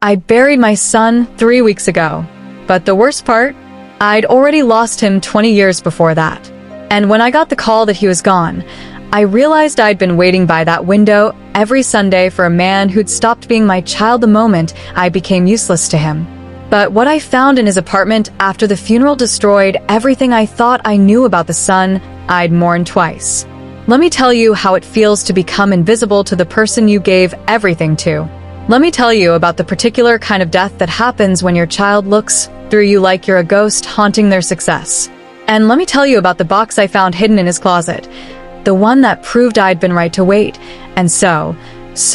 I buried my son 3 weeks ago. But the worst part? I'd already lost him 20 years before that. And when I got the call that he was gone, I realized I'd been waiting by that window every Sunday for a man who'd stopped being my child the moment I became useless to him. But what I found in his apartment after the funeral destroyed everything I thought I knew about the son I'd mourned twice. Let me tell you how it feels to become invisible to the person you gave everything to. Let me tell you about the particular kind of death that happens when your child looks through you like you're a ghost haunting their success. And let me tell you about the box I found hidden in his closet, the one that proved I'd been right to wait, and so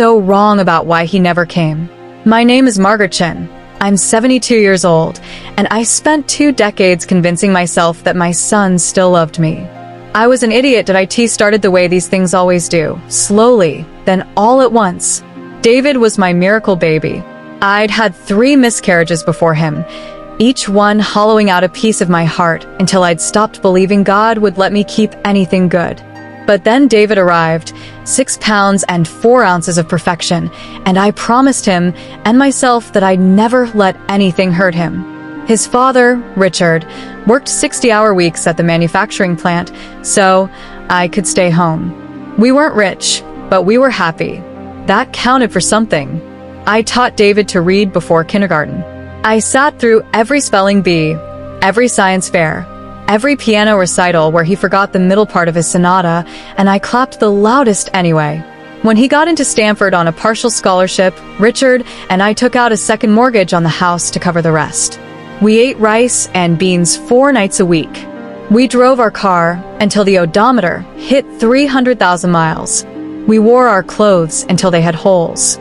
wrong about why he never came. My name is Margaret Chen. I'm 72 years old, and I spent 2 decades convincing myself that my son still loved me. I was an idiot that IT started the way these things always do, slowly, then all at once. David was my miracle baby. I'd had 3 miscarriages before him, each one hollowing out a piece of my heart until I'd stopped believing God would let me keep anything good. But then David arrived, 6 pounds and 4 ounces of perfection, and I promised him and myself that I'd never let anything hurt him. His father, Richard, worked 60-hour weeks at the manufacturing plant, so I could stay home. We weren't rich, but we were happy. That counted for something. I taught David to read before kindergarten. I sat through every spelling bee, every science fair, every piano recital where he forgot the middle part of his sonata, and I clapped the loudest anyway. When he got into Stanford on a partial scholarship, Richard and I took out a second mortgage on the house to cover the rest. We ate rice and beans 4 nights a week. We drove our car until the odometer hit 300,000 miles. We wore our clothes until they had holes.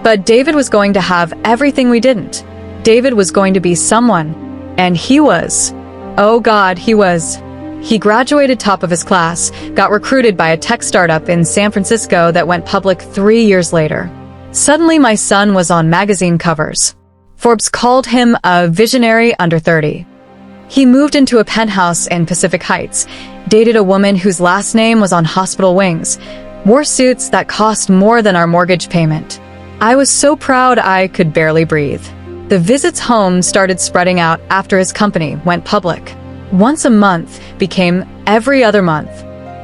But David was going to have everything we didn't. David was going to be someone, and he was. Oh God, he was. He graduated top of his class, got recruited by a tech startup in San Francisco that went public 3 years later. Suddenly my son was on magazine covers. Forbes called him a visionary under 30. He moved into a penthouse in Pacific Heights, dated a woman whose last name was on hospital wings, wore suits that cost more than our mortgage payment. I was so proud I could barely breathe. The visits home started spreading out after his company went public. Once a month became every other month,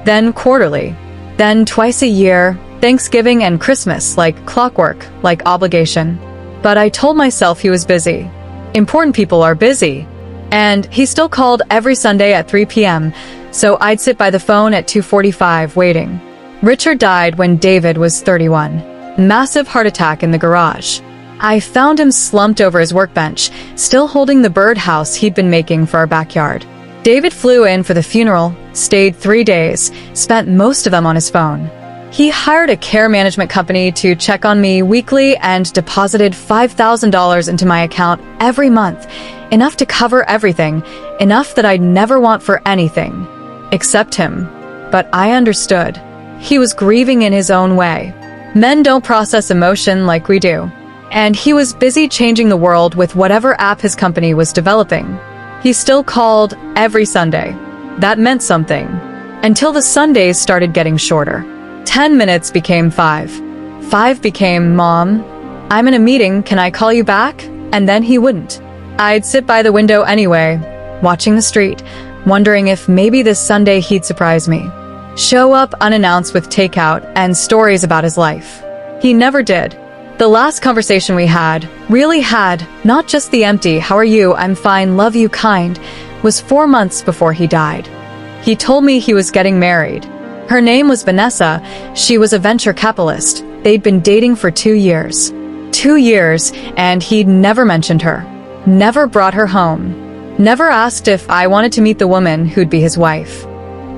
then quarterly, then twice a year, Thanksgiving and Christmas like clockwork, like obligation. But I told myself he was busy. Important people are busy. And he still called every Sunday at 3 p.m., so I'd sit by the phone at 2:45 waiting. Richard died when David was 31. Massive heart attack in the garage. I found him slumped over his workbench, still holding the birdhouse he'd been making for our backyard. David flew in for the funeral, stayed 3 days, spent most of them on his phone. He hired a care management company to check on me weekly and deposited $5,000 into my account every month, enough to cover everything, enough that I'd never want for anything, except him. But I understood. He was grieving in his own way. Men don't process emotion like we do. And he was busy changing the world with whatever app his company was developing. He still called every Sunday. That meant something. Until the Sundays started getting shorter. 10 minutes became 5. 5 became, "Mom, I'm in a meeting, can I call you back?" And then he wouldn't. I'd sit by the window anyway, watching the street, wondering if maybe this Sunday he'd surprise me. Show up unannounced with takeout and stories about his life. He never did. The last conversation we really had, not just the empty, "How are you? I'm fine, love you" kind, was 4 months before he died. He told me he was getting married. Her name was Vanessa. She was a venture capitalist. They'd been dating for 2 years. 2 years, and he'd never mentioned her. Never brought her home. Never asked if I wanted to meet the woman who'd be his wife.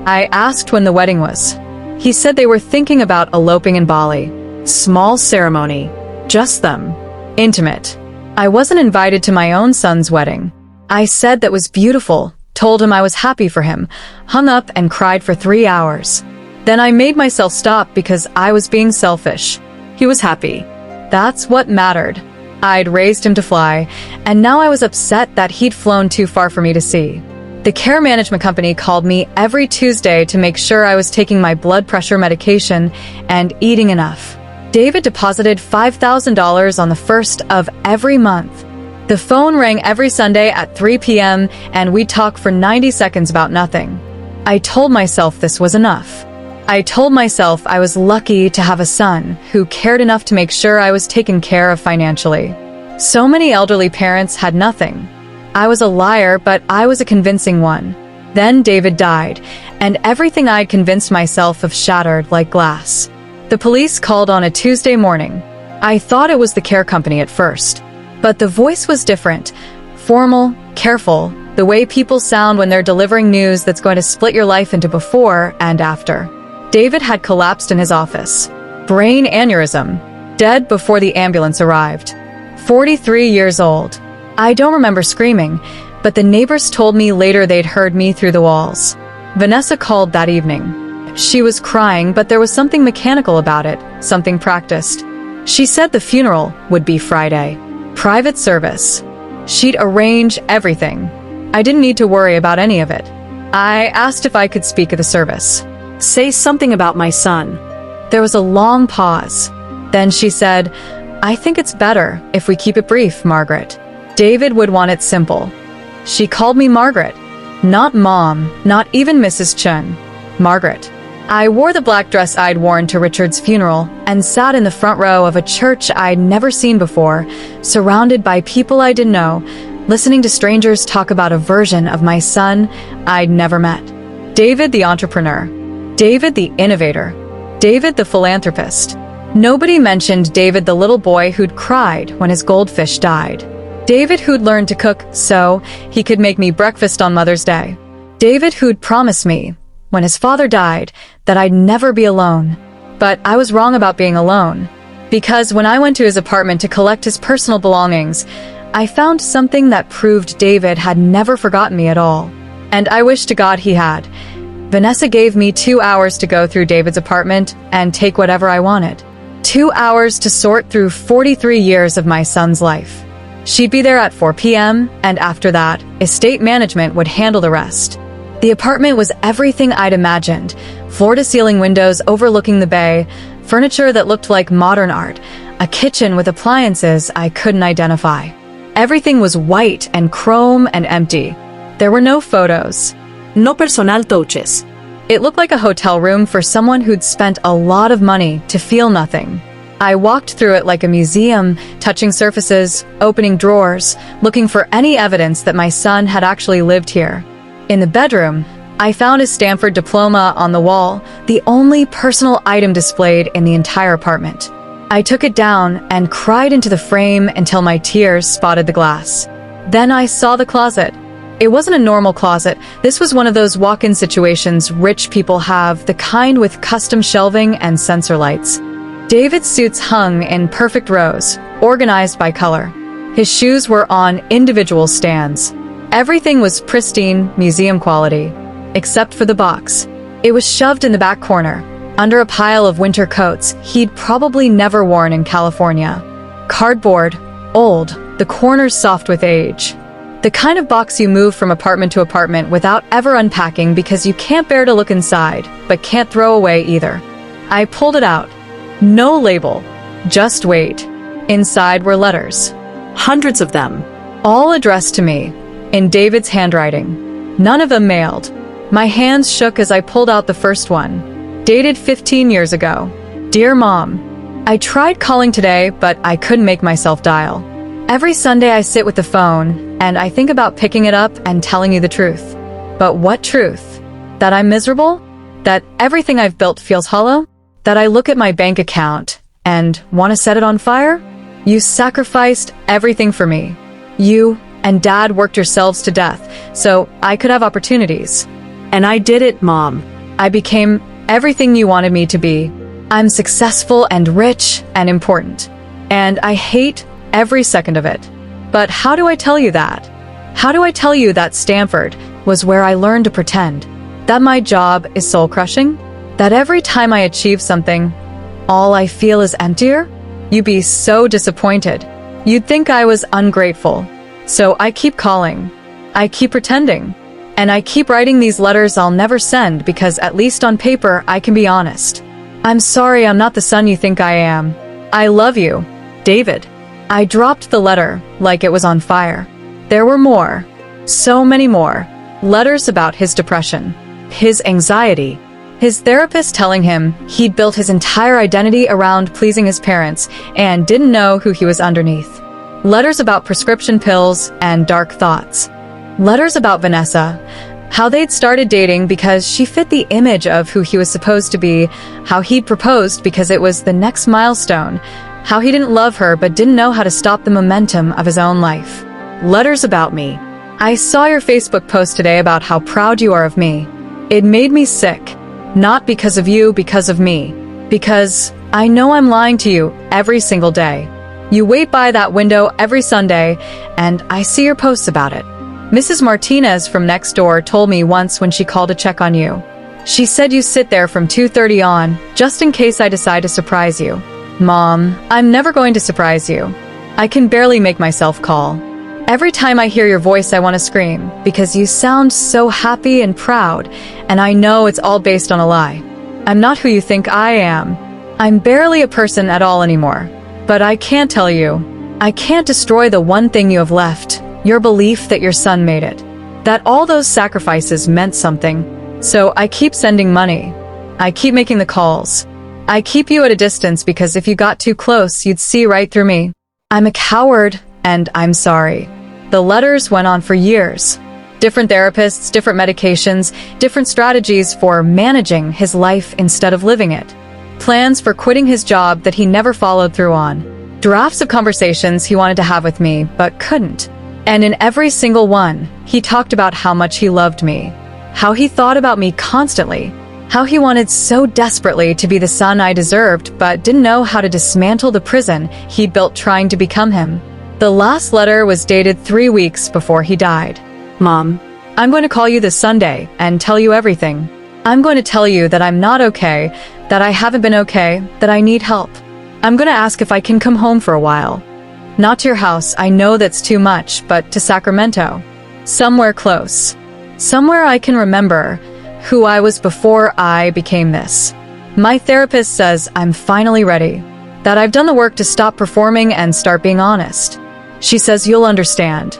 I asked when the wedding was. He said they were thinking about eloping in Bali. Small ceremony. Just them. Intimate. I wasn't invited to my own son's wedding. I said that was beautiful, told him I was happy for him, hung up and cried for 3 hours. Then I made myself stop because I was being selfish. He was happy. That's what mattered. I'd raised him to fly, and now I was upset that he'd flown too far for me to see. The care management company called me every Tuesday to make sure I was taking my blood pressure medication and eating enough. David deposited $5,000 on the first of every month. The phone rang every Sunday at 3 p.m. and we'd talk for 90 seconds about nothing. I told myself this was enough. I told myself I was lucky to have a son who cared enough to make sure I was taken care of financially. So many elderly parents had nothing. I was a liar, but I was a convincing one. Then David died, and everything I'd convinced myself of shattered like glass. The police called on a Tuesday morning. I thought it was the care company at first. But the voice was different. Formal, careful, the way people sound when they're delivering news that's going to split your life into before and after. David had collapsed in his office. Brain aneurysm. Dead before the ambulance arrived. 43 years old. I don't remember screaming, but the neighbors told me later they'd heard me through the walls. Vanessa called that evening. She was crying, but there was something mechanical about it, something practiced. She said the funeral would be Friday. Private service. She'd arrange everything. I didn't need to worry about any of it. I asked if I could speak at the service. Say something about my son. There was a long pause. Then she said, I think it's better if we keep it brief, Margaret. David would want it simple. She called me Margaret. Not Mom, not even Mrs. Chen. Margaret. I wore the black dress I'd worn to Richard's funeral and sat in the front row of a church I'd never seen before, surrounded by people I didn't know, listening to strangers talk about a version of my son I'd never met. David the entrepreneur. David the innovator. David the philanthropist. Nobody mentioned David the little boy who'd cried when his goldfish died. David who'd learned to cook so he could make me breakfast on Mother's Day. David who'd promised me, when his father died, that I'd never be alone. But I was wrong about being alone. Because when I went to his apartment to collect his personal belongings, I found something that proved David had never forgotten me at all. And I wish to God he had. Vanessa gave me 2 hours to go through David's apartment and take whatever I wanted. 2 hours to sort through 43 years of my son's life. She'd be there at 4 p.m., and after that, estate management would handle the rest. The apartment was everything I'd imagined. Floor-to-ceiling windows overlooking the bay, furniture that looked like modern art, a kitchen with appliances I couldn't identify. Everything was white and chrome and empty. There were no photos. No personal touches. It looked like a hotel room for someone who'd spent a lot of money to feel nothing. I walked through it like a museum, touching surfaces, opening drawers, looking for any evidence that my son had actually lived here. In the bedroom, I found his Stanford diploma on the wall, the only personal item displayed in the entire apartment. I took it down and cried into the frame until my tears spotted the glass. Then I saw the closet. It wasn't a normal closet. This was one of those walk-in situations rich people have, the kind with custom shelving and sensor lights. David's suits hung in perfect rows, organized by color. His shoes were on individual stands. Everything was pristine, museum quality, except for the box. It was shoved in the back corner, under a pile of winter coats he'd probably never worn in California. Cardboard, old, the corners soft with age. The kind of box you move from apartment to apartment without ever unpacking because you can't bear to look inside, but can't throw away either. I pulled it out. No label, just weight. Inside were letters. Hundreds of them. All addressed to me, in David's handwriting. None of them mailed. My hands shook as I pulled out the first one. Dated 15 years ago. Dear Mom, I tried calling today, but I couldn't make myself dial. Every Sunday I sit with the phone, and I think about picking it up and telling you the truth. But what truth? That I'm miserable? That everything I've built feels hollow? That I look at my bank account and want to set it on fire? You sacrificed everything for me. You and Dad worked yourselves to death, so I could have opportunities. And I did it, Mom. I became everything you wanted me to be. I'm successful and rich and important. And I hate every second of it. But how do I tell you that? How do I tell you that Stanford was where I learned to pretend? That my job is soul-crushing? That every time I achieve something, all I feel is emptier? You'd be so disappointed. You'd think I was ungrateful. So I keep calling. I keep pretending. And I keep writing these letters I'll never send because at least on paper I can be honest. I'm sorry I'm not the son you think I am. I love you, David. I dropped the letter like it was on fire. There were more, so many more, letters about his depression, his anxiety, his therapist telling him he'd built his entire identity around pleasing his parents and didn't know who he was underneath. Letters about prescription pills and dark thoughts. Letters about Vanessa, how they'd started dating because she fit the image of who he was supposed to be, how he'd proposed because it was the next milestone, how he didn't love her but didn't know how to stop the momentum of his own life. Letters about me. I saw your Facebook post today about how proud you are of me. It made me sick. Not because of you, because of me. Because I know I'm lying to you every single day. You wait by that window every Sunday, and I see your posts about it. Mrs. Martinez from next door told me once when she called to check on you. She said you sit there from 2:30 on, just in case I decide to surprise you. Mom, I'm never going to surprise you. I can barely make myself call. Every time I hear your voice, I want to scream, because you sound so happy and proud, and I know it's all based on a lie. I'm not who you think I am. I'm barely a person at all anymore. But I can't tell you. I can't destroy the one thing you have left. Your belief that your son made it. That all those sacrifices meant something. So I keep sending money. I keep making the calls. I keep you at a distance because if you got too close, you'd see right through me. I'm a coward, and I'm sorry. The letters went on for years. Different therapists, different medications, different strategies for managing his life instead of living it. Plans for quitting his job that he never followed through on. Drafts of conversations he wanted to have with me, but couldn't. And in every single one, he talked about how much he loved me, how he thought about me constantly, how he wanted so desperately to be the son I deserved, but didn't know how to dismantle the prison he built trying to become him. The last letter was dated 3 weeks before he died. Mom, I'm going to call you this Sunday and tell you everything. I'm going to tell you that I'm not okay, that I haven't been okay, that I need help. I'm going to ask if I can come home for a while. Not to your house, I know that's too much, but to Sacramento. Somewhere close. Somewhere I can remember who I was before I became this. My therapist says I'm finally ready, that I've done the work to stop performing and start being honest. She says you'll understand,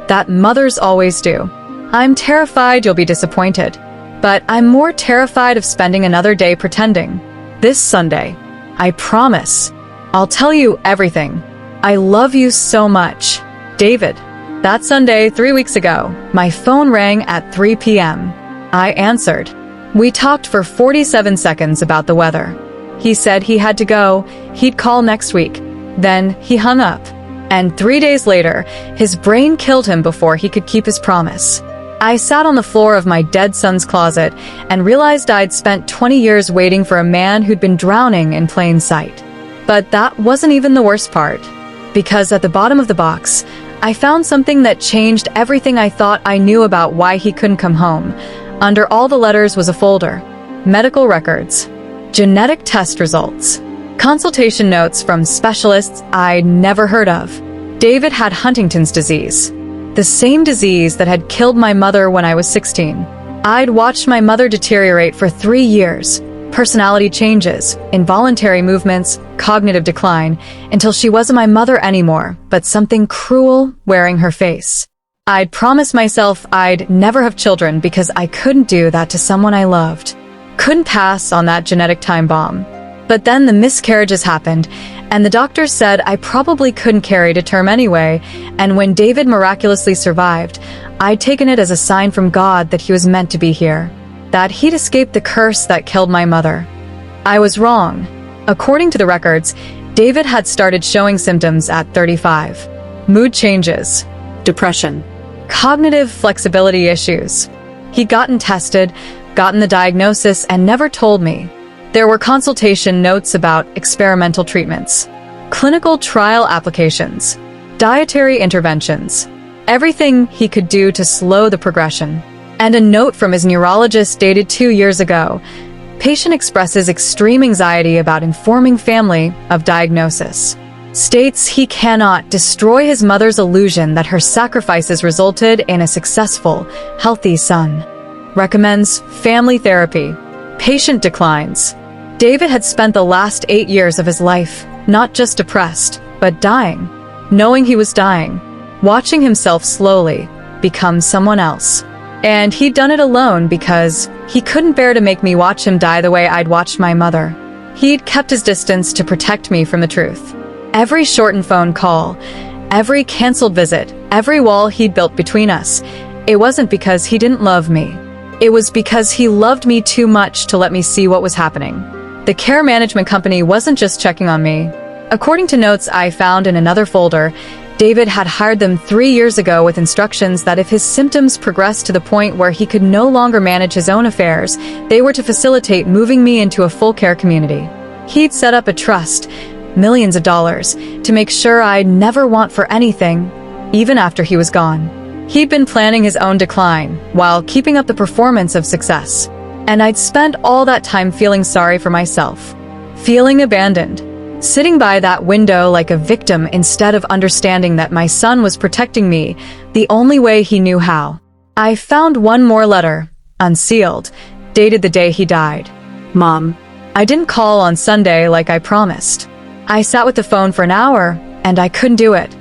that mothers always do. I'm terrified you'll be disappointed, but I'm more terrified of spending another day pretending. This Sunday, I promise, I'll tell you everything. I love you so much, David. That Sunday, 3 weeks ago, my phone rang at 3 p.m. I answered. We talked for 47 seconds about the weather. He said he had to go, he'd call next week. Then he hung up. And 3 days later, his brain killed him before he could keep his promise. I sat on the floor of my dead son's closet and realized I'd spent 20 years waiting for a man who'd been drowning in plain sight. But that wasn't even the worst part. Because at the bottom of the box, I found something that changed everything I thought I knew about why he couldn't come home. Under all the letters was a folder. Medical records. Genetic test results. Consultation notes from specialists I'd never heard of. David had Huntington's disease. The same disease that had killed my mother when I was 16. I'd watched my mother deteriorate for 3 years. Personality changes, involuntary movements, cognitive decline, until she wasn't my mother anymore, but something cruel wearing her face. I'd promised myself I'd never have children because I couldn't do that to someone I loved. Couldn't pass on that genetic time bomb. But then the miscarriages happened, and the doctors said I probably couldn't carry to term anyway, and when David miraculously survived, I'd taken it as a sign from God that he was meant to be here. That he'd escaped the curse that killed my mother. I was wrong. According to the records, David had started showing symptoms at 35. Mood changes. depression. Cognitive flexibility issues. He'd gotten tested, gotten the diagnosis, and never told me. There were consultation notes about experimental treatments, clinical trial applications, dietary interventions, everything he could do to slow the progression. And a note from his neurologist dated 2 years ago. Patient expresses extreme anxiety about informing family of diagnosis. States he cannot destroy his mother's illusion that her sacrifices resulted in a successful, healthy son. Recommends family therapy. Patient declines. David had spent the last 8 years of his life Not just depressed, but dying. Knowing he was dying. Watching himself slowly become someone else. And he'd done it alone because he couldn't bear to make me watch him die the way I'd watched my mother. He'd kept his distance to protect me from the truth. Every shortened phone call, every canceled visit, every wall he'd built between us, it wasn't because he didn't love me. It was because he loved me too much to let me see what was happening. The care management company wasn't just checking on me. According to notes I found in another folder, David had hired them 3 years ago with instructions that if his symptoms progressed to the point where he could no longer manage his own affairs, they were to facilitate moving me into a full care community. He'd set up a trust, millions of dollars, to make sure I'd never want for anything, even after he was gone. He'd been planning his own decline, while keeping up the performance of success. And I'd spent all that time feeling sorry for myself. Feeling abandoned. Sitting by that window like a victim instead of understanding that my son was protecting me the only way he knew how. I found one more letter, unsealed, dated the day he died. Mom, I didn't call on Sunday like I promised. I sat with the phone for an hour, and I couldn't do it.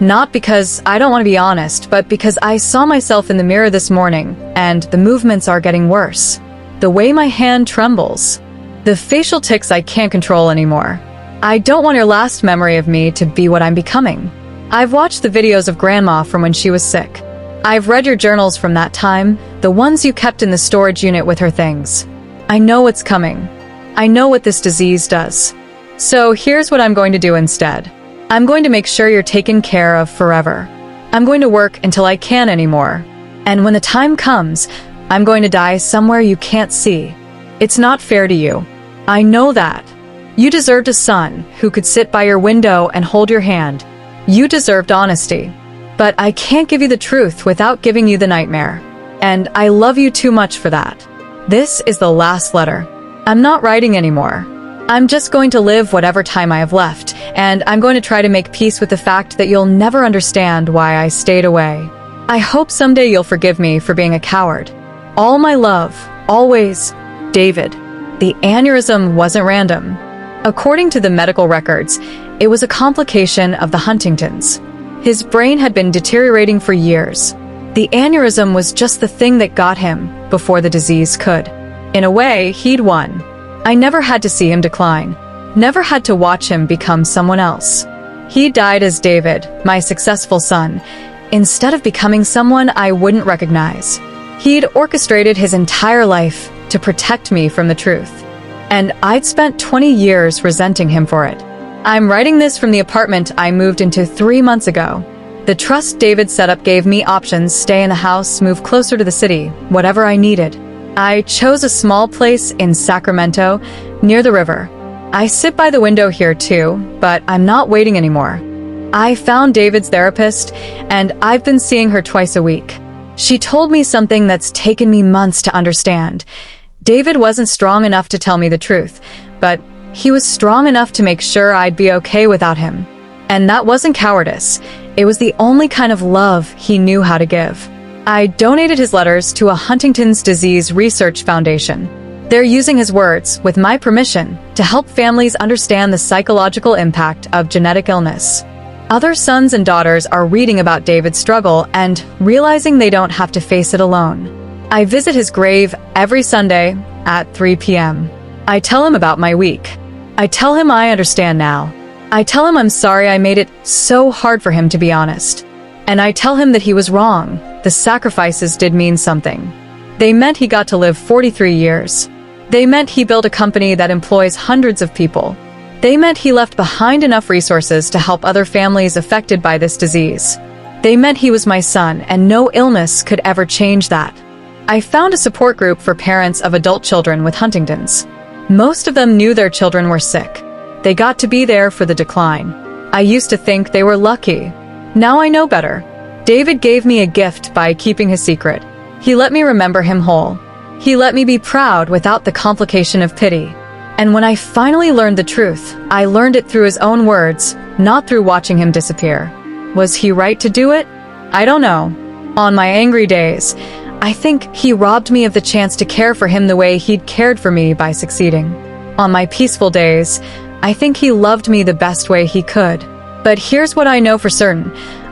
Not because I don't want to be honest, but because I saw myself in the mirror this morning, and the movements are getting worse. The way my hand trembles. The facial tics I can't control anymore. I don't want your last memory of me to be what I'm becoming. I've watched the videos of Grandma from when she was sick. I've read your journals from that time, the ones you kept in the storage unit with her things. I know what's coming. I know what this disease does. So here's what I'm going to do instead. I'm going to make sure you're taken care of forever. I'm going to work until I can't anymore. And when the time comes, I'm going to die somewhere you can't see. It's not fair to you. I know that. You deserved a son who could sit by your window and hold your hand. You deserved honesty. But I can't give you the truth without giving you the nightmare. And I love you too much for that. This is the last letter. I'm not writing anymore. I'm just going to live whatever time I have left, and I'm going to try to make peace with the fact that you'll never understand why I stayed away. I hope someday you'll forgive me for being a coward. All my love, always, David. The aneurysm wasn't random. According to the medical records, it was a complication of the Huntington's. His brain had been deteriorating for years. The aneurysm was just the thing that got him before the disease could. In a way, he'd won. I never had to see him decline. Never had to watch him become someone else. He died as David, my successful son, instead of becoming someone I wouldn't recognize. He'd orchestrated his entire life to protect me from the truth. And I'd spent 20 years resenting him for it. I'm writing this from the apartment I moved into 3 months ago. The trust David set up gave me options: stay in the house, move closer to the city, whatever I needed. I chose a small place in Sacramento, near the river. I sit by the window here too, but I'm not waiting anymore. I found David's therapist, and I've been seeing her twice a week. She told me something that's taken me months to understand. David wasn't strong enough to tell me the truth, but he was strong enough to make sure I'd be okay without him. And that wasn't cowardice. It was the only kind of love he knew how to give. I donated his letters to a Huntington's Disease Research Foundation. They're using his words, with my permission, to help families understand the psychological impact of genetic illness. Other sons and daughters are reading about David's struggle and realizing they don't have to face it alone. I visit his grave every Sunday at 3 p.m. I tell him about my week. I tell him I understand now. I tell him I'm sorry I made it so hard for him to be honest. And I tell him that he was wrong. The sacrifices did mean something. They meant he got to live 43 years. They meant he built a company that employs hundreds of people. They meant he left behind enough resources to help other families affected by this disease. They meant he was my son, and no illness could ever change that. I found a support group for parents of adult children with Huntington's. Most of them knew their children were sick. They got to be there for the decline. I used to think they were lucky. Now I know better. David gave me a gift by keeping his secret. He let me remember him whole. He let me be proud without the complication of pity. And when I finally learned the truth, I learned it through his own words, not through watching him disappear. Was he right to do it? I don't know. On my angry days, I think he robbed me of the chance to care for him the way he'd cared for me by succeeding. On my peaceful days, I think he loved me the best way he could. But here's what I know for certain.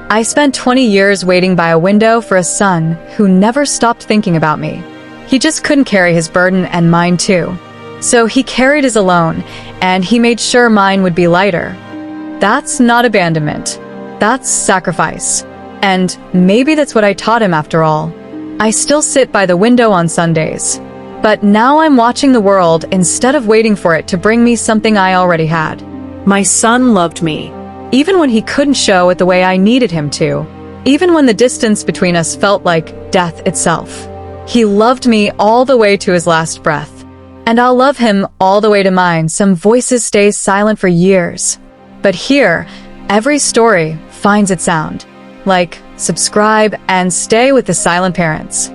I spent 20 years waiting by a window for a son who never stopped thinking about me. He just couldn't carry his burden and mine too. So he carried his alone, and he made sure mine would be lighter. That's not abandonment. That's sacrifice. And maybe that's what I taught him after all. I still sit by the window on Sundays. But now I'm watching the world instead of waiting for it to bring me something I already had. My son loved me. Even when he couldn't show it the way I needed him to. Even when the distance between us felt like death itself. He loved me all the way to his last breath. And I'll love him all the way to mine. Some voices stay silent for years. But here, every story finds its sound. Like, subscribe and stay with the silent parents.